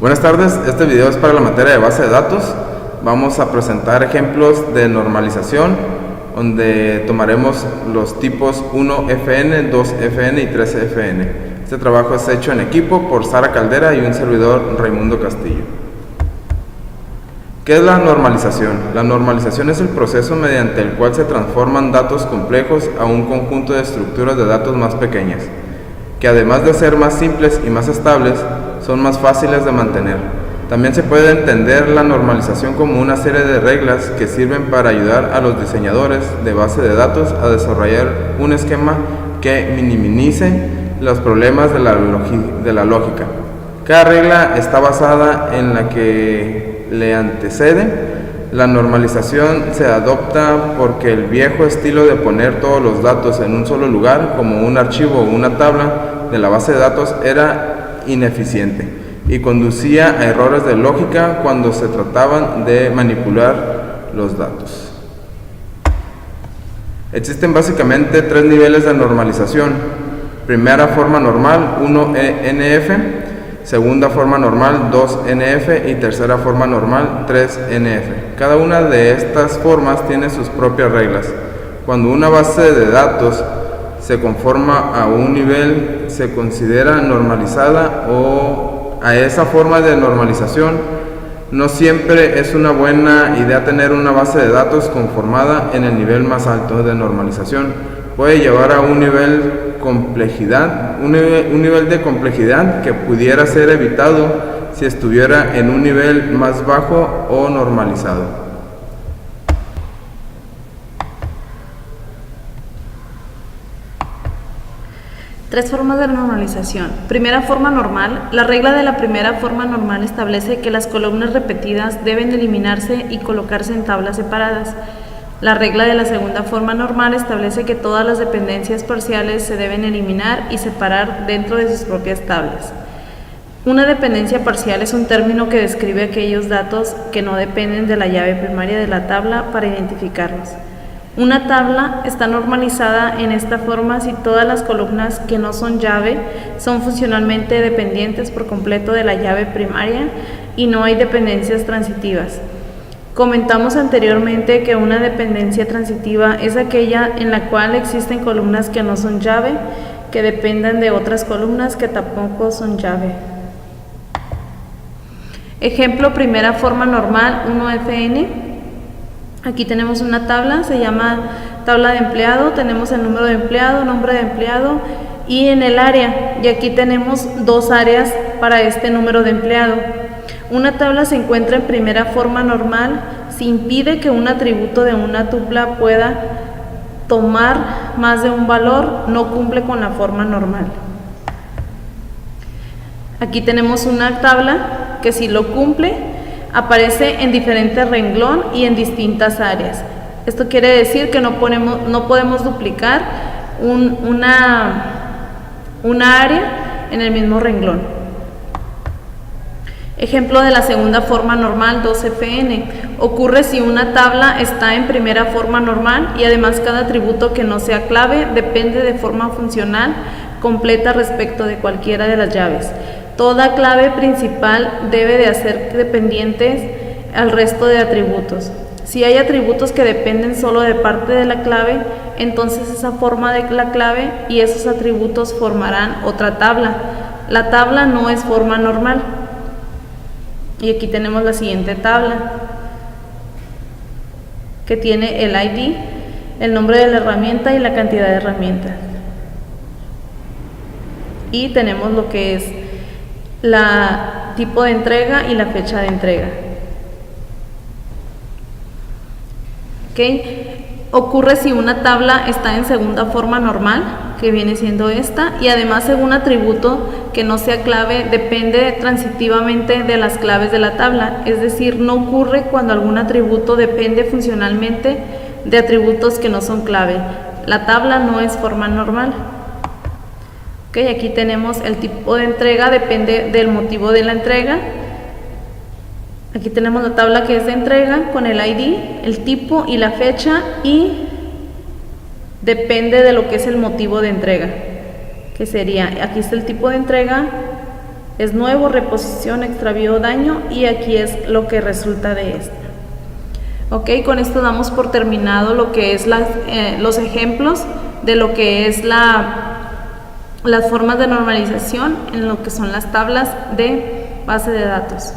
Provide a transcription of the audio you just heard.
Buenas tardes, este video es para la materia de base de datos. Vamos a presentar ejemplos de normalización, donde tomaremos los tipos 1FN, 2FN y 3FN. Este trabajo es hecho en equipo por Sara Caldera y un servidor, Raimundo Castillo. ¿Qué es la normalización? La normalización es el proceso mediante el cual se transforman datos complejos a un conjunto de estructuras de datos más pequeñas, que además de ser más simples y más estables, son más fáciles de mantener. También se puede entender la normalización como una serie de reglas que sirven para ayudar a los diseñadores de base de datos a desarrollar un esquema que minimice los problemas de la lógica. Cada regla está basada en la que le antecede. La normalización se adopta porque el viejo estilo de poner todos los datos en un solo lugar, como un archivo o una tabla de la base de datos, era ineficiente y conducía a errores de lógica cuando se trataban de manipular los datos. Existen básicamente tres niveles de normalización. Primera forma normal, 1NF. Segunda forma normal, 2NF, y tercera forma normal, 3NF. Cada una de estas formas tiene sus propias reglas. Cuando una base de datos se conforma a un nivel, se considera normalizada, o a esa forma de normalización. No siempre es una buena idea tener una base de datos conformada en el nivel más alto de normalización. Puede llevar a un nivel de complejidad que pudiera ser evitado si estuviera en un nivel más bajo o normalizado. Tres formas de normalización. Primera forma normal. La regla de la primera forma normal establece que las columnas repetidas deben eliminarse y colocarse en tablas separadas. La regla de la segunda forma normal establece que todas las dependencias parciales se deben eliminar y separar dentro de sus propias tablas. Una dependencia parcial es un término que describe aquellos datos que no dependen de la llave primaria de la tabla para identificarlos. Una tabla está normalizada en esta forma si todas las columnas que no son llave son funcionalmente dependientes por completo de la llave primaria y no hay dependencias transitivas. Comentamos anteriormente que una dependencia transitiva es aquella en la cual existen columnas que no son llave, que dependen de otras columnas que tampoco son llave. Ejemplo, primera forma normal, 1FN. Aquí tenemos una tabla, se llama tabla de empleado, tenemos el número de empleado, nombre de empleado y en el área, y aquí tenemos dos áreas para este número de empleado. Una tabla se encuentra en primera forma normal si impide que un atributo de una tupla pueda tomar más de un valor, no cumple con la forma normal. Aquí tenemos una tabla que si lo cumple, aparece en diferente renglón y en distintas áreas. Esto quiere decir que no podemos duplicar una área en el mismo renglón. Ejemplo de la segunda forma normal, 2FN. Ocurre si una tabla está en primera forma normal y además cada atributo que no sea clave depende de forma funcional completa respecto de cualquiera de las llaves. Toda clave principal debe de hacer dependientes al resto de atributos. Si hay atributos que dependen solo de parte de la clave, entonces esa forma de la clave y esos atributos formarán otra tabla. La tabla no es forma normal. Y aquí tenemos la siguiente tabla, que tiene el ID, el nombre de la herramienta y la cantidad de herramientas. Y tenemos lo que es la tipo de entrega y la fecha de entrega. Ocurre si una tabla está en segunda forma normal, que viene siendo esta, y además según atributo que no sea clave depende transitivamente de las claves de la tabla, es decir, no ocurre cuando algún atributo depende funcionalmente de atributos que no son clave. La tabla no es forma normal. Aquí tenemos el tipo de entrega, depende del motivo de la entrega. Aquí tenemos la tabla que es de entrega con el ID, el tipo y la fecha, y depende de lo que es el motivo de entrega, que sería, aquí está el tipo de entrega es nuevo, reposición, extravío o daño, y aquí es lo que resulta de esta. Ok, con esto damos por terminado lo que es los ejemplos de lo que es las formas de normalización en lo que son las tablas de base de datos.